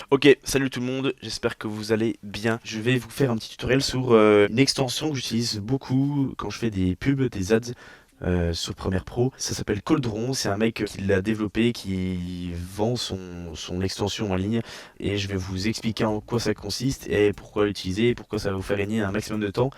Ok, salut tout le monde, j'espère que vous allez bien. Je vais vous faire un petit tutoriel sur une extension que j'utilise beaucoup quand je fais des pubs, des ads sur Premiere Pro. Ça s'appelle Coldron, c'est un mec qui l'a développé, qui vend son extension en ligne. Et je vais vous expliquer en quoi ça consiste et pourquoi l'utiliser, pourquoi ça va vous faire gagner un maximum de temps.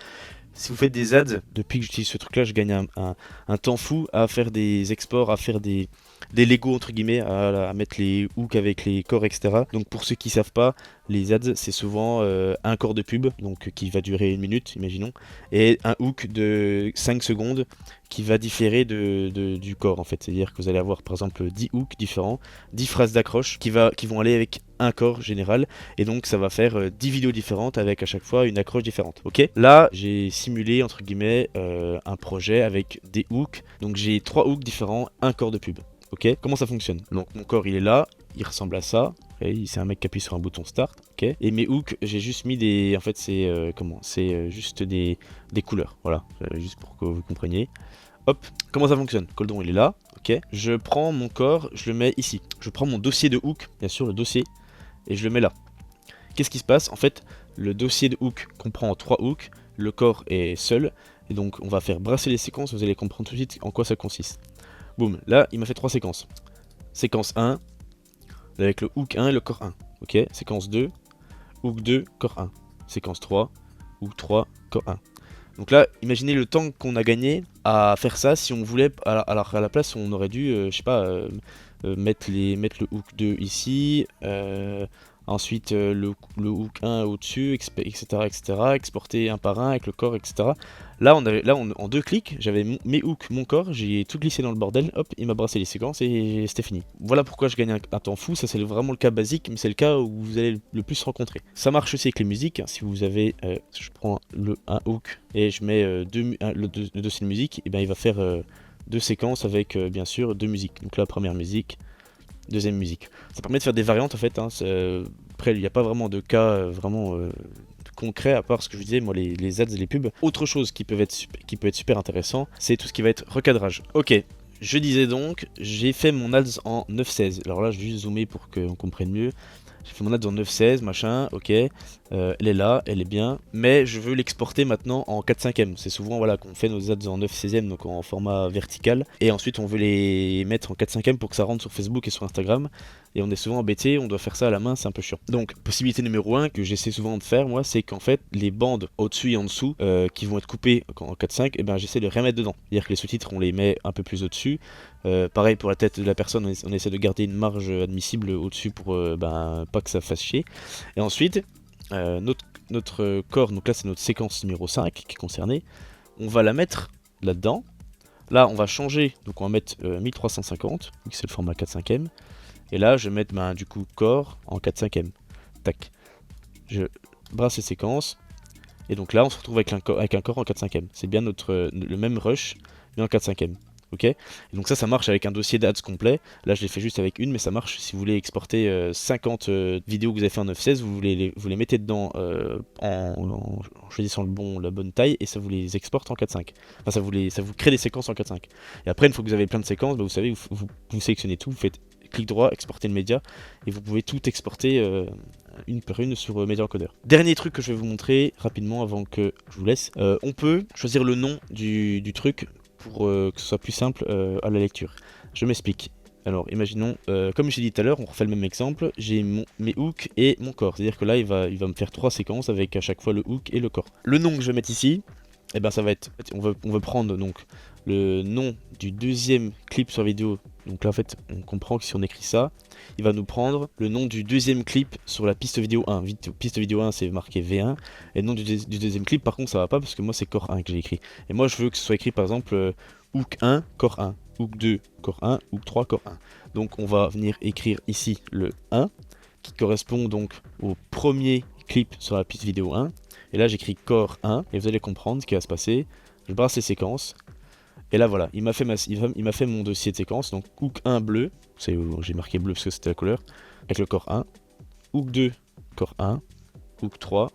Si vous faites des ads, depuis que j'utilise ce truc là, je gagne un temps fou à faire des exports, à faire des Lego entre guillemets, à mettre les hooks avec les corps, etc. Donc pour ceux qui savent pas, les ads c'est souvent un corps de pub, donc qui va durer 1 minute, imaginons, et un hook de 5 secondes qui va différer du corps en fait. C'est-à-dire que vous allez avoir par exemple 10 hooks différents, 10 phrases d'accroche qui vont aller avec un corps général, et donc ça va faire 10 vidéos différentes avec à chaque fois une accroche différente. Ok, là j'ai simulé entre guillemets un projet avec des hooks, donc j'ai 3 hooks différents, un corps de pub. Ok, comment ça fonctionne? Donc mon corps il est là, il ressemble à ça. C'est un mec qui appuie sur un bouton start, ok. Et mes hooks, j'ai juste mis des, en fait c'est juste des couleurs, voilà, juste pour que vous compreniez. Hop, comment ça fonctionne? Coldon il est là, ok. Je prends mon corps, je le mets ici. Je prends mon dossier de hook, bien sûr le dossier, et je le mets là. Qu'est-ce qui se passe? En fait, le dossier de hook comprend 3 hooks, le corps est seul, et donc on va faire brasser les séquences, vous allez comprendre tout de suite en quoi ça consiste. Boum, là il m'a fait 3 séquences. Séquence 1, avec le hook 1 et le corps 1. Ok, séquence 2, hook 2, corps 1. Séquence 3, hook 3, corps 1. Donc là, imaginez le temps qu'on a gagné à faire ça. Si on voulait, alors à la place, on aurait dû, je sais pas, mettre le hook 2 ici, ensuite le hook 1 au-dessus, etc., etc., exporter un par un avec le corps, etc. Là, en 2 clics, j'avais mes hooks, mon corps, j'ai tout glissé dans le bordel, hop, il m'a brassé les séquences et c'était fini. Voilà pourquoi je gagne un temps fou. Ça c'est vraiment le cas basique, mais c'est le cas où vous allez le plus rencontrer. Ça marche aussi avec les musiques. Si vous avez, je prends un hook et je mets le dossier de musique, et bien il va faire 2 séquences avec bien sûr 2 musiques. Donc la première musique, deuxième musique. Ça permet de faire des variantes en fait. Après, il n'y a pas vraiment de cas vraiment concret à part ce que je vous disais, moi, les ads et les pubs. Autre chose qui peut être super intéressant, c'est tout ce qui va être recadrage. Ok. Je disais donc, j'ai fait mon ads en 9:16. Alors là, je vais juste zoomer pour qu'on comprenne mieux. J'ai fait mon ads en 9:16, machin, ok. Elle est là, elle est bien. Mais je veux l'exporter maintenant en 4/5e. C'est souvent voilà, qu'on fait nos ads en 9/16e, donc en format vertical. Et ensuite, on veut les mettre en 4/5e pour que ça rentre sur Facebook et sur Instagram. Et on est souvent embêté, on doit faire ça à la main, c'est un peu chiant. Donc, possibilité numéro 1 que j'essaie souvent de faire, moi, c'est qu'en fait, les bandes au-dessus et en dessous qui vont être coupées en 4/5, et ben j'essaie de les remettre dedans. C'est-à-dire que les sous-titres, on les met un peu plus au-dessus. Pareil pour la tête de la personne, on essaie de garder une marge admissible au-dessus pour pas que ça fasse chier. Et ensuite, notre corps, donc là c'est notre séquence numéro 5 qui est concernée, on va la mettre là-dedans. Là on va changer, donc on va mettre 1350, vu que c'est le format 4/5e. Et là je vais mettre du coup corps en 4/5e. Tac. Je brasse les séquences. Et donc là on se retrouve avec un corps en 4/5e. C'est bien le même rush, mais en 4/5e. Ok, et donc ça marche avec un dossier d'ads complet. Là je l'ai fait juste avec une, mais ça marche si vous voulez exporter 50 vidéos que vous avez fait en 9/16, vous les mettez dedans en choisissant la bonne taille, et ça vous les exporte en 4/5. Enfin ça vous crée des séquences en 4/5. Et après une fois que vous avez plein de séquences, vous savez, vous sélectionnez tout, vous faites clic droit, exporter le média, et vous pouvez tout exporter une par une sur Media Encoder. Dernier truc que je vais vous montrer rapidement avant que je vous laisse, on peut choisir le nom du truc pour que ce soit plus simple à la lecture. Je m'explique. Alors imaginons, comme j'ai dit tout à l'heure, on refait le même exemple, j'ai mes hooks et mon corps. C'est-à-dire que là il va me faire 3 séquences avec à chaque fois le hook et le corps. Le nom que je vais mettre ici, et ben ça va être, on veut prendre donc le nom du deuxième clip sur vidéo. Donc là en fait on comprend que si on écrit ça, il va nous prendre le nom du deuxième clip sur la piste vidéo 1. Piste vidéo 1 c'est marqué V1, et le nom du deuxième clip par contre ça va pas parce que moi c'est corps 1 que j'ai écrit. Et moi je veux que ce soit écrit par exemple hook 1 corps 1, hook 2 corps 1, hook 3 corps 1. Donc on va venir écrire ici le 1 qui correspond donc au premier clip sur la piste vidéo 1. Et là j'écris corps 1 et vous allez comprendre ce qui va se passer. Je brasse les séquences. Et là voilà, il m'a fait mon dossier de séquence. Donc hook 1 bleu, j'ai marqué bleu parce que c'était la couleur, avec le corps 1. Hook 2, corps 1. Hook 3,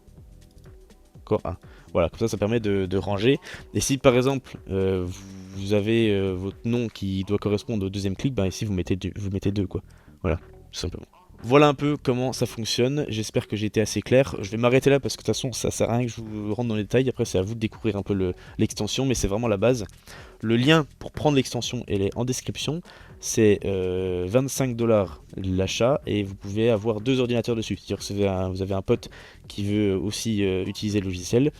corps 1. Voilà, comme ça permet de ranger. Et si par exemple vous avez votre nom qui doit correspondre au deuxième clip, ben ici vous mettez deux quoi. Voilà, tout simplement. Voilà un peu comment ça fonctionne, j'espère que j'ai été assez clair. Je vais m'arrêter là parce que de toute façon ça sert à rien que je vous rentre dans les détails, après c'est à vous de découvrir un peu l'extension, mais c'est vraiment la base. Le lien pour prendre l'extension, elle est en description, c'est 25$ l'achat et vous pouvez avoir 2 ordinateurs dessus. C'est-à-dire que vous avez un pote qui veut aussi utiliser le logiciel,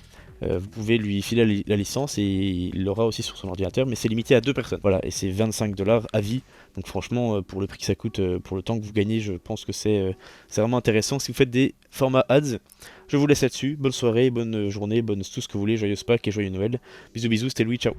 vous pouvez lui filer la licence et il l'aura aussi sur son ordinateur, mais c'est limité à 2 personnes. Voilà, et c'est 25$ à vie. Donc franchement, pour le prix que ça coûte, pour le temps que vous gagnez, je pense que c'est vraiment intéressant. Si vous faites des formats ads, je vous laisse là-dessus. Bonne soirée, bonne journée, bonne tout ce que vous voulez, joyeuse Pâques et joyeux Noël. Bisous bisous, c'était Louis, ciao.